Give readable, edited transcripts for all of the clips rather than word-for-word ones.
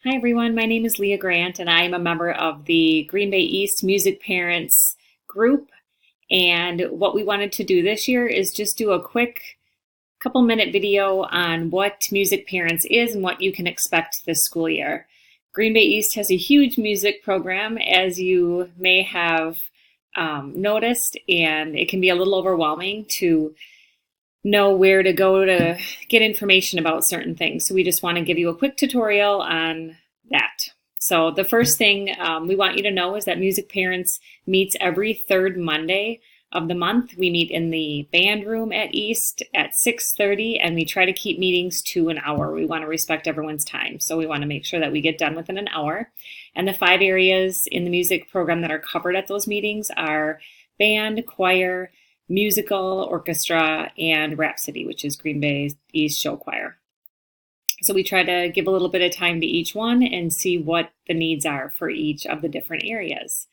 Hi everyone, my name is Leah Grant and I am a member of the Green Bay East Music Parents group. And what we wanted to do this year is just do a quick couple-minute video on what Music Parents is and what you can expect this school year. Green Bay East has a huge music program, as you may have noticed, and it can be a little overwhelming to know where to go to get information about certain things. So we just want to give you a quick tutorial on that. So the first thing we want you to know is that Music Parents meets every third Monday of the month. We meet in the band room at East at 6:30, and we try to keep meetings to an hour. We want to respect everyone's time, so we want to make sure that we get done within an hour. And the 5 areas in the music program that are covered at those meetings are band, choir, musical, orchestra, and Rhapsody, which is Green Bay East Show Choir. So we try to give a little bit of time to each one and see what the needs are for each of the different areas.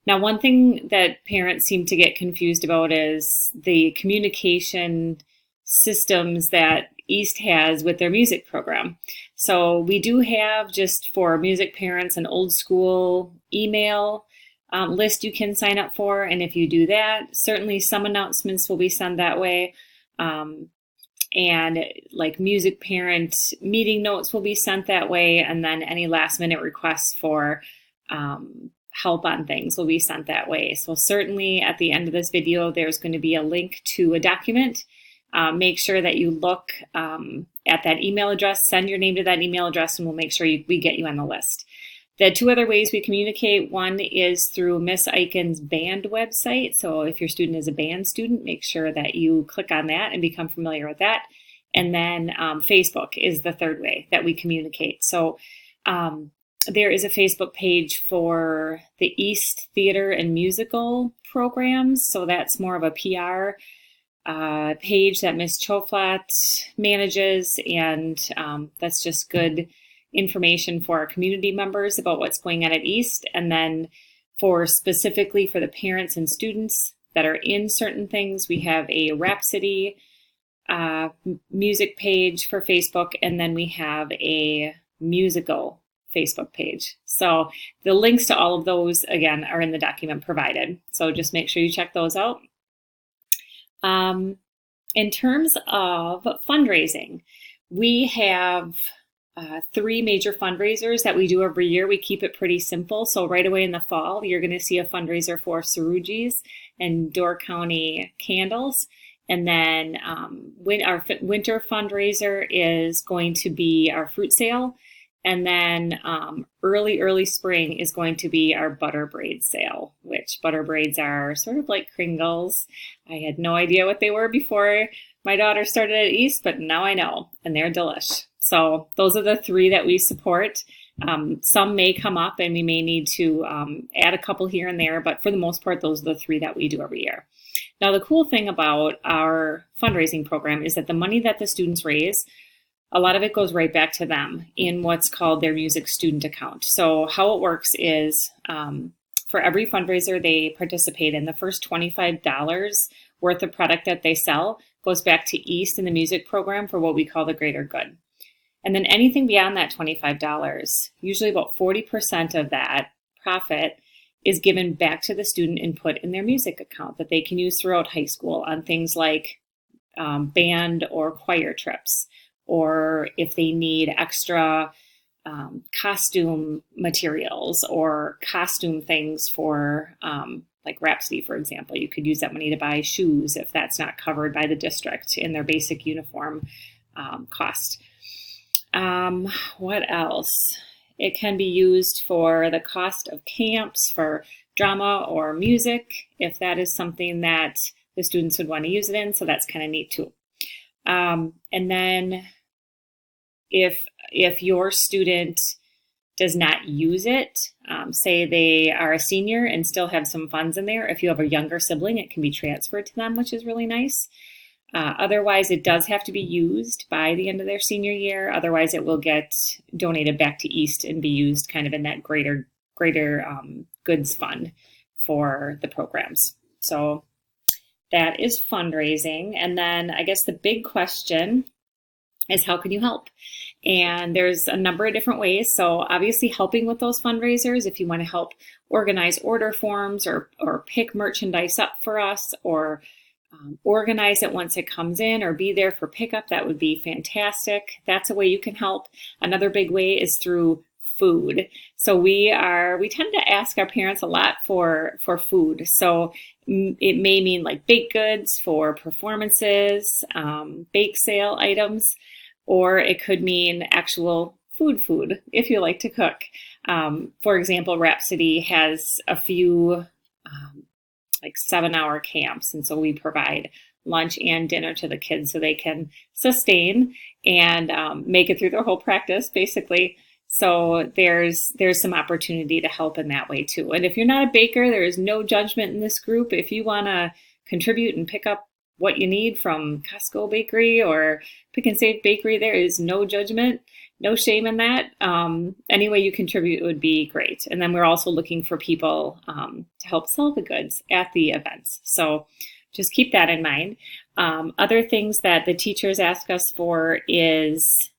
Now, one thing that parents seem to get confused about is the communication systems that East has with their music program. So we do have, just for music parents, an old school email list you can sign up for. And if you do that, certainly some announcements will be sent that way. And like music parent meeting notes will be sent that way. And then any last minute requests for help on things will be sent that way. So certainly at the end of this video, there's going to be a link to a document. Make sure that you look at that email address, send your name to that email address, and we'll make sure we get you on the list. The 2 other ways we communicate, one is through Miss Eichen's band website. So if your student is a band student, make sure that you click on that and become familiar with that. And then Facebook is the 3rd way that we communicate. So there is a Facebook page for the East Theater and Musical programs. So that's more of a PR page that Miss Choflat manages, and that's just good information for our community members about what's going on at East. And then specifically for the parents and students that are in certain things, we have a Rhapsody music page for Facebook, and then we have a musical Facebook page. So the links to all of those, again, are in the document provided. So just make sure you check those out. In terms of fundraising, we have 3 major fundraisers that we do every year. We keep it pretty simple. So right away in the fall, you're going to see a fundraiser for Cerugis and Door County Candles. And then our winter fundraiser is going to be our fruit sale. And then early spring is going to be our butter braid sale, which butter braids are sort of like Kringles. I had no idea what they were before my daughter started at East, but now I know, and they're delish. So those are the 3 that we support. Some may come up and we may need to add a couple here and there, but for the most part, those are the 3 that we do every year. Now, the cool thing about our fundraising program is that the money that the students raise, a lot of it goes right back to them in what's called their music student account. So how it works is for every fundraiser they participate in, the first $25 worth of product that they sell goes back to East in the music program for what we call the greater good. And then anything beyond that $25, usually about 40% of that profit, is given back to the student and put in their music account that they can use throughout high school on things like band or choir trips, or if they need extra costume materials or costume things for like Rhapsody, for example. You could use that money to buy shoes if that's not covered by the district in their basic uniform cost. What else? It can be used for the cost of camps for drama or music, if that is something that the students would want to use it in. So that's kind of neat too. And then if your student does not use it, say they are a senior and still have some funds in there, if you have a younger sibling, it can be transferred to them, which is really nice. Otherwise, it does have to be used by the end of their senior year. Otherwise, it will get donated back to East and be used kind of in that greater goods fund for the programs. So that is fundraising. And then I guess the big question is, how can you help? And there's a number of different ways. So obviously helping with those fundraisers, if you want to help organize order forms or pick merchandise up for us, or organize it once it comes in, or be there for pickup, that would be fantastic. That's a way you can help. Another big way is through food. So we tend to ask our parents a lot for food. So it may mean like baked goods for performances, bake sale items, or it could mean actual food if you like to cook. For example, Rhapsody has a few like 7-hour camps, and so we provide lunch and dinner to the kids so they can sustain and make it through their whole practice, basically. So there's some opportunity to help in that way too. And if you're not a baker, there is no judgment in this group. If you want to contribute and pick up what you need from Costco Bakery or Pick and Save Bakery, there is no judgment, no shame in that. Any way you contribute would be great. And then we're also looking for people to help sell the goods at the events. So just keep that in mind. Other things that the teachers ask us for is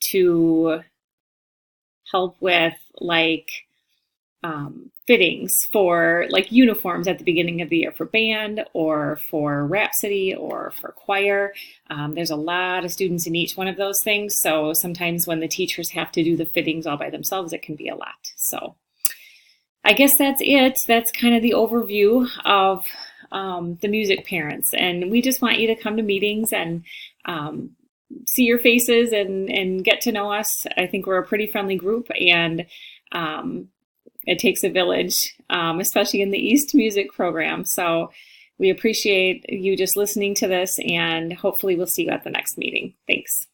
to help with like fittings for like uniforms at the beginning of the year for band or for Rhapsody or for choir. There's a lot of students in each one of those things. So sometimes when the teachers have to do the fittings all by themselves, it can be a lot. So I guess that's it. That's kind of the overview of the music parents. And we just want you to come to meetings and see your faces and get to know us. I think we're a pretty friendly group, and it takes a village, especially in the East Music program. So we appreciate you just listening to this, and hopefully we'll see you at the next meeting. Thanks.